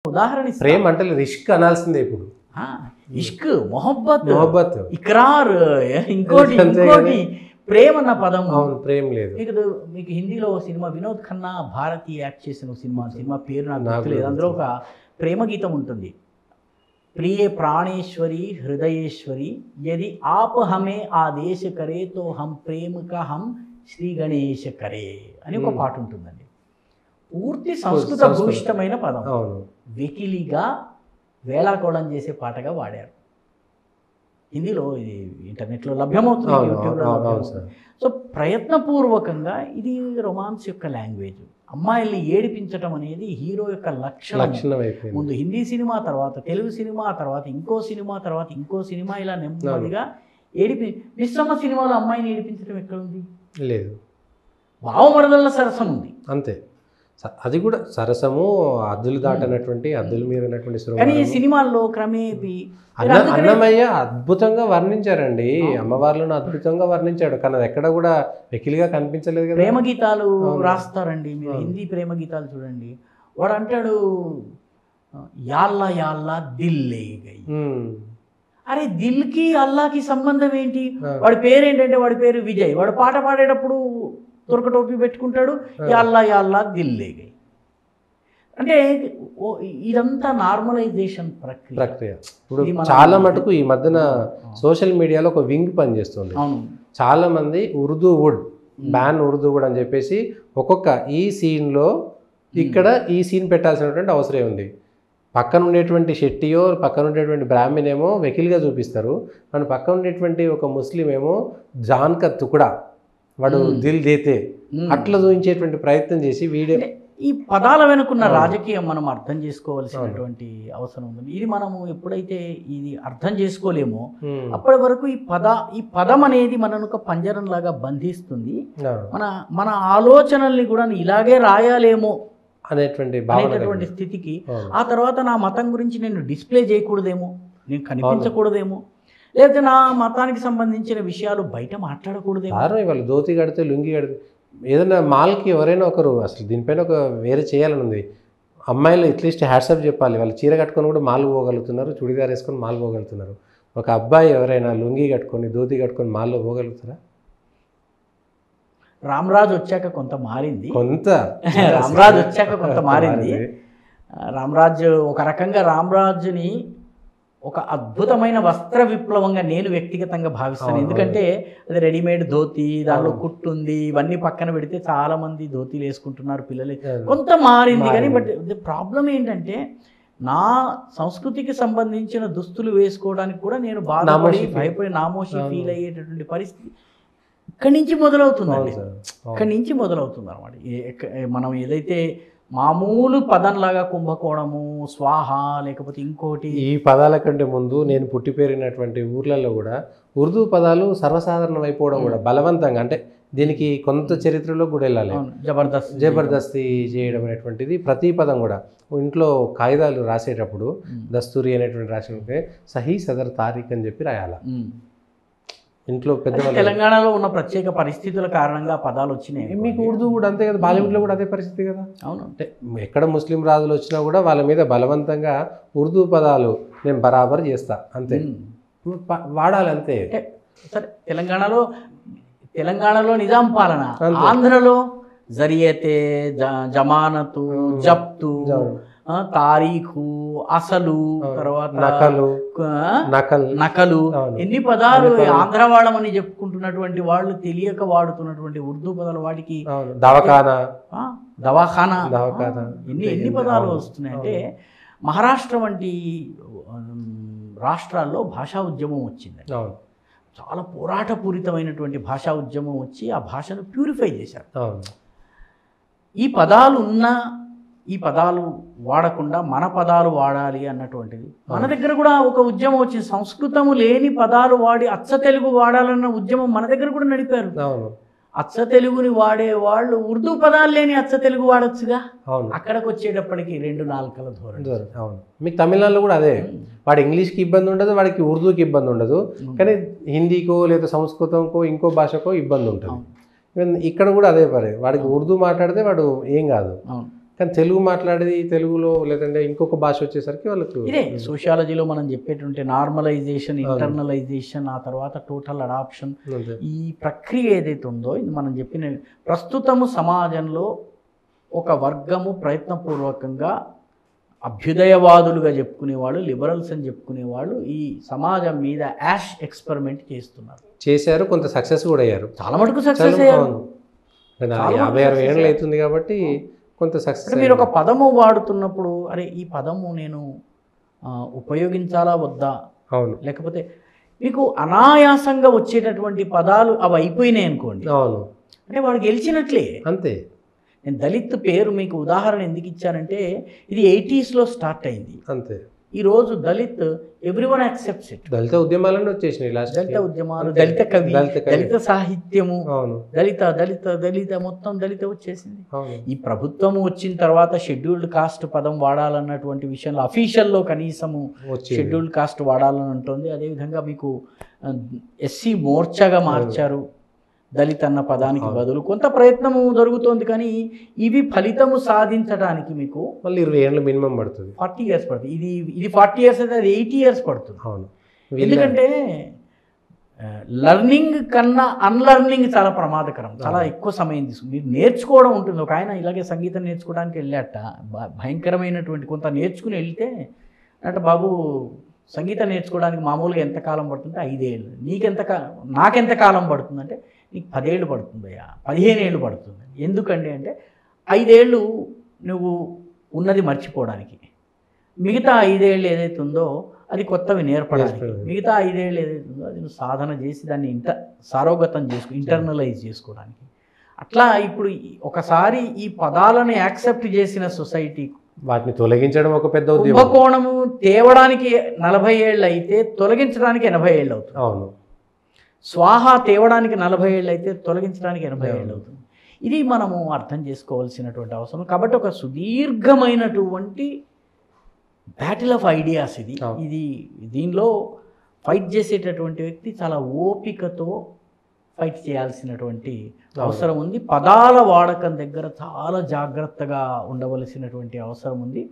ఉదాహరణ ఇస్తా. ప్రేమ అంటే రిష్క్ అనాల్సిందే ఇప్పుడు. ఇష్క్, మొహబ్బత్, మొహబ్బత్, ఇక్రార్, ఇంకోటి ప్రేమ అన్న పదం. అవును, ప్రేమ లేదు. మీకు హిందీలో సినిమా వినోద్ ఖన్నా భారతి యాక్ట్ చేసిన సినిమా పేరు నాకు గుర్తులేదు. అందులో ఒక ప్రేమ గీతం ఉంటుంది. ప్రియ ప్రాణేశ్వరి హృదయేశ్వరి యది ఆప్ హమే ఆదేశ కరే తో హం ప్రేమ కా హం శ్రీ గణేశ కరే అని ఒక పాట ఉంటుందండి. పూర్తి సంస్కృత భూయిష్టమైన పదం. వెకిలిగా వేళాకోళం చేసే పాటగా వాడారు. హిందీలో ఇది ఇంటర్నెట్లో లభ్యమవుతుంది, యూట్యూబ్లో లభ్యమవుతుంది. సో ప్రయత్నపూర్వకంగా ఇది రొమాన్స్ యొక్క లాంగ్వేజ్. అమ్మాయిల్ని ఏడిపించటం అనేది హీరో యొక్క లక్షణం. ముందు హిందీ సినిమా, తర్వాత తెలుగు సినిమా, తర్వాత ఇంకో సినిమా, తర్వాత ఇంకో సినిమా, ఇలా నెమ్మదిగా మిశ్రమ సినిమాలో అమ్మాయిని ఏడిపించడం ఎక్కడుంది? లేదు. భావమరదల సరసం ఉంది అంతే. అది కూడా సరసము, అద్దులు దాటనటువంటి, అద్దులు మీరినటువంటి. కానీ ఈ సినిమాల్లో క్రమేపీ అన్నమయ్య అద్భుతంగా వర్ణించారండి. అమ్మవార్లను అద్భుతంగా వర్ణించాడు, కానీ అది ఎక్కడ కూడా వెకిలిగా కనిపించలేదు కదా. ప్రేమ గీతాలు రాస్తారండి మీరు, హిందీ ప్రేమ గీతాలు చూడండి. వాడు అంటాడు యాల్లా యాల్లా దిల్ లే గయి. అరే దిల్కి అల్లాకి సంబంధం ఏంటి? వాడి పేరు ఏంటంటే వాడి పేరు విజయ్. వాడు పాట పాడేటప్పుడు తురక టోపీ పెట్టుకుంటాడు, యాల్లా యాల్లా దిల్ లే గయి. అంటే ఇదంతా నార్మలైజేషన్ ప్రక్రియ. ఇప్పుడు చాలా మటుకు ఈ మధ్యన సోషల్ మీడియాలో ఒక వింగ్ పనిచేస్తుంది. చాలా మంది Urdu wood ban, Urdu wood అని చెప్పేసి ఒక్కొక్క ఈ సీన్లో ఇక్కడ ఈ సీన్ పెట్టాల్సినటువంటి అవసరం ఉంది. పక్కన ఉండేటువంటి షెట్టియో, పక్కన ఉండేటువంటి బ్రాహ్మణ్ ఏమో వెకిల్గా చూపిస్తారు, మన పక్కన ఉండేటువంటి ఒక ముస్లిం ఏమో జాన్ కా తుకుడా, వాడు దిల్ దేతే, అట్లా చూపించేటువంటి ప్రయత్నం చేసి వీడియో. ఈ పదాల వెనుకున్న రాజకీయం మనం అర్థం చేసుకోవాల్సినటువంటి అవసరం ఉంది. ఇది మనము ఎప్పుడైతే ఇది అర్థం చేసుకోలేమో అప్పటి వరకు ఈ పదం అనేది మనను ఒక పంజరం లాగా బంధిస్తుంది. మన ఆలోచనల్ని కూడా ఇలాగే రాయాలేమో అనేటువంటి స్థితికి. ఆ తర్వాత నా మతం గురించి నేను డిస్ప్లే చేయకూడదేమో, నేను కనిపించకూడదేమో, లేకపోతే నా మతానికి సంబంధించిన విషయాలు బయట మాట్లాడకూడదేమో. వాళ్ళు ధోతి కడితే, లుంగి కడితే, ఏదైనా మాల్కి ఎవరైనా ఒకరు అసలు దీనిపైన ఒక వేరే చేయాలని ఉంది. అమ్మాయిలు అట్లీస్ట్ హ్యాట్సాప్ చెప్పాలి. వాళ్ళు చీర కట్టుకొని కూడా మాల్ పోగలుగుతున్నారు, చుడిదార్ వేసుకొని మాల్ పోగలుగుతున్నారు. ఒక అబ్బాయి ఎవరైనా లుంగి కట్టుకొని, ధోతి కట్టుకొని మాల్లో పోగలుగుతారా? రామరాజు వచ్చాక కొంత మారింది, రామరాజు వచ్చాక కొంత మారింది. రామరాజు ఒక రకంగా రామరాజుని ఒక అద్భుతమైన వస్త్ర విప్లవంగా నేను వ్యక్తిగతంగా భావిస్తాను. ఎందుకంటే అది రెడీమేడ్ ధోతి, దానిలో కుట్టు ఉంది, ఇవన్నీ పక్కన పెడితే చాలా మంది ధోతీలు వేసుకుంటున్నారు పిల్లలు. కొంత మారింది కానీ బట్ ప్రాబ్లం ఏంటంటే నా సంస్కృతికి సంబంధించిన దుస్తులు వేసుకోవడానికి కూడా నేను బాధపడి భయపడి నామోషి ఫీల్ అయ్యేటటువంటి పరిస్థితి ఇక్కడి నుంచి మొదలవుతుందండి. ఇక్కడి నుంచి మొదలవుతుంది అనమాట. మనం ఏదైతే మామూలు పదంలాగా కుంభకోణము, స్వాహ, లేకపోతే ఇంకోటి, ఈ పదాల కంటే ముందు నేను పుట్టి పెరిగినటువంటి ఊర్లలో కూడా ఉర్దూ పదాలు సర్వసాధారణం అయిపోవడం కూడా బలవంతంగా, అంటే దీనికి కొంత చరిత్రలో కూడా వెళ్ళాలి. జబర్దస్తి చేయడం అనేటువంటిది ప్రతి పదం కూడా ఇంట్లో కాగితాలు రాసేటప్పుడు దస్తూరి అనేటువంటి రాసినట్టే సహీ సదర్ తారీఖ్ అని చెప్పి రాయాలి ఇంట్లో. పెద్ద తెలంగాణలో ఉన్న ప్రత్యేక పరిస్థితుల కారణంగా పదాలు వచ్చినాయి. మీకు ఉర్దూ కూడా అంతే కదా, బాలీవుడ్లో కూడా అదే పరిస్థితి కదా. అవును, అంటే ఎక్కడ ముస్లిం రాజులు వచ్చినా కూడా వాళ్ళ మీద బలవంతంగా ఉర్దూ పదాలు నేను బరాబర్ చేస్తా అంతే, వాడాలి అంతే. సరే, తెలంగాణలో నిజాం పాలన, ఆంధ్రలో జరియతే, జమానతు, జప్తు, తారీఖు, అసలు, తర్వాత నకలు, ఎన్ని పదాలు ఆంధ్ర వాళ్ళమని చెప్పుకుంటున్నటువంటి వాళ్ళు తెలియక వాడుతున్నటువంటి ఉర్దూ పదాలు. వాటికి దవాఖానా ఎన్ని పదాలు వస్తున్నాయి అంటే, మహారాష్ట్ర వంటి రాష్ట్రాల్లో భాషా ఉద్యమం వచ్చింది. చాలా పోరాటపూరితమైనటువంటి భాషా ఉద్యమం వచ్చి ఆ భాషను ప్యూరిఫై చేశారు. ఈ పదాలు వాడకుండా మన పదాలు వాడాలి అన్నటువంటిది. మన దగ్గర కూడా ఒక ఉద్యమం వచ్చింది. సంస్కృతము లేని పదాలు వాడి అచ్చ తెలుగు వాడాలన్న ఉద్యమం మన దగ్గర కూడా నడిపారు. అచ్చ తెలుగుని వాడే వాళ్ళు ఉర్దూ పదాలు లేని అచ్చ తెలుగు వాడొచ్చుగా. అక్కడికి వచ్చేటప్పటికి 2 నాలుకల ధోరణి. అవును, మీకు తమిళనాడులో కూడా అదే. వాడు ఇంగ్లీష్కి ఇబ్బంది ఉండదు, వాడికి ఉర్దూకి ఇబ్బంది ఉండదు, కానీ హిందీకో లేదా సంస్కృతంకో ఇంకో భాషకో ఇబ్బంది ఉంటుంది. ఇక్కడ కూడా అదే పరే, వాడికి ఉర్దూ మాట్లాడితే వాడు ఏం కాదు, కానీ తెలుగు మాట్లాడేది తెలుగులో లేదంటే ఇంకొక భాష వచ్చేసరికి వాళ్ళకు ఇదే సోషియాలజీలో మనం చెప్పేటువంటి నార్మలైజేషన్, ఇంటర్నలైజేషన్, ఆ తర్వాత టోటల్ అడాప్షన్. అంతే. ఈ ప్రక్రియ ఏదైతే ఉందో ఇది మనం చెప్పిన ప్రస్తుతము సమాజంలో ఒక వర్గము ప్రయత్నపూర్వకంగా అభ్యుదయవాదులుగా చెప్పుకునేవాళ్ళు, లిబరల్స్ అని చెప్పుకునేవాళ్ళు ఈ సమాజం మీద యాష్ ఎక్స్పెరిమెంట్ చేస్తున్నారు. చేశారు, కొంత సక్సెస్ కూడా అయ్యారు. చాలా మటుకు సక్సెస్ అయ్యారు. అవును. 50-60 ఏళ్ళు అవుతుంది కాబట్టి కొంత సక్సెస్. మీరు ఒక పదము వాడుతున్నప్పుడు అరే ఈ పదము నేను ఉపయోగించాలా వద్దా, అవును, లేకపోతే మీకు అనాయాసంగా వచ్చేటటువంటి పదాలు అవి అయిపోయినాయి అనుకోండి, అవును, అంటే వాడు గెలిచినట్లే. అంతే. నేను దళిత్ పేరు మీకు ఉదాహరణ ఎందుకు ఇచ్చానంటే ఇది 80s స్టార్ట్ అయింది. అంతే. ఈరోజు దళిత్ ఎవ్రీవన్ యాక్సెప్ట్స్ ఇట్. దళిత ఉద్యమాలన్నీ వచ్చేసినాయి లాస్ట్. దళిత ఉద్యమాలు, దళిత కవి, దళిత సాహిత్యము, అవును, దళిత దళిత దళిత మొత్తం దళిత వచ్చేసింది. అవును. ఈ ప్రభుత్వం వచ్చిన తర్వాత షెడ్యూల్డ్ కాస్ట్ పదం వాడాలన్నటువంటి విషయంలో అఫీషియల్లో కనీసము షెడ్యూల్డ్ కాస్ట్ వాడాలని ఉంటుంది. అదేవిధంగా మీకు ఎస్సీ మోర్చాగా మార్చారు దళిత్ అన్న పదానికి బదులు. కొంత ప్రయత్నము జరుగుతోంది కానీ ఇవి ఫలితము సాధించడానికి మీకు మళ్ళీ 20 ఏళ్ళు మినిమం పడుతుంది, 40 years పడుతుంది. ఇది 40 years అయితే అది 80 years పడుతుంది. అవును. ఎందుకంటే లర్నింగ్ కన్నా అన్లర్నింగ్ చాలా ప్రమాదకరం, చాలా ఎక్కువ సమయం తీసుకుంది. మీరు నేర్చుకోవడం ఉంటుంది. ఒక ఆయన ఇలాగే సంగీతం నేర్చుకోవడానికి వెళ్ళాట, భయంకరమైనటువంటి కొంత నేర్చుకుని వెళ్తే అంటే బాబు సంగీతం నేర్చుకోవడానికి మామూలుగా ఎంత కాలం పడుతుంటే 5 ఏళ్ళు, నాకెంత కాలం పడుతుందంటే నీకు 10 ఏళ్ళు పడుతుందయ్యా, 15 ఏళ్ళు పడుతుంది. ఎందుకండి అంటే 5 ఏళ్ళు నువ్వు ఉన్నది మర్చిపోవడానికి, మిగతా 5 ఏళ్ళు ఏదైతే ఉందో అది కొత్తవి నేర్పడానికి, మిగతా 5 ఏళ్ళు ఏదైతే ఉందో అది నువ్వు సాధన చేసి దాన్ని సారోగతం ఇంటర్నలైజ్ చేసుకోవడానికి. అట్లా ఇప్పుడు ఒకసారి ఈ పదాలను యాక్సెప్ట్ చేసిన సొసైటీ వాటిని తొలగించడం ఒక పెద్ద ఉద్యమం. కుంభకోణము తేవడానికి 40 ఏళ్ళు అయితే తొలగించడానికి 80 ఏళ్ళు అవుతుంది. అవును. స్వాహ తేవడానికి 40 ఏళ్ళు అయితే తొలగించడానికి 80 ఏళ్ళు అవుతుంది. ఇది మనము అర్థం చేసుకోవాల్సినటువంటి అవసరం. కాబట్టి ఒక సుదీర్ఘమైనటువంటి బ్యాటిల్ ఆఫ్ ఐడియాస్ ఇది దీనిలో ఫైట్ చేసేటటువంటి వ్యక్తి చాలా ఓపికతో ఫైట్ చేయాల్సినటువంటి అవసరం ఉంది. పదాల వాడకం దగ్గర చాలా జాగ్రత్తగా ఉండవలసినటువంటి అవసరం ఉంది.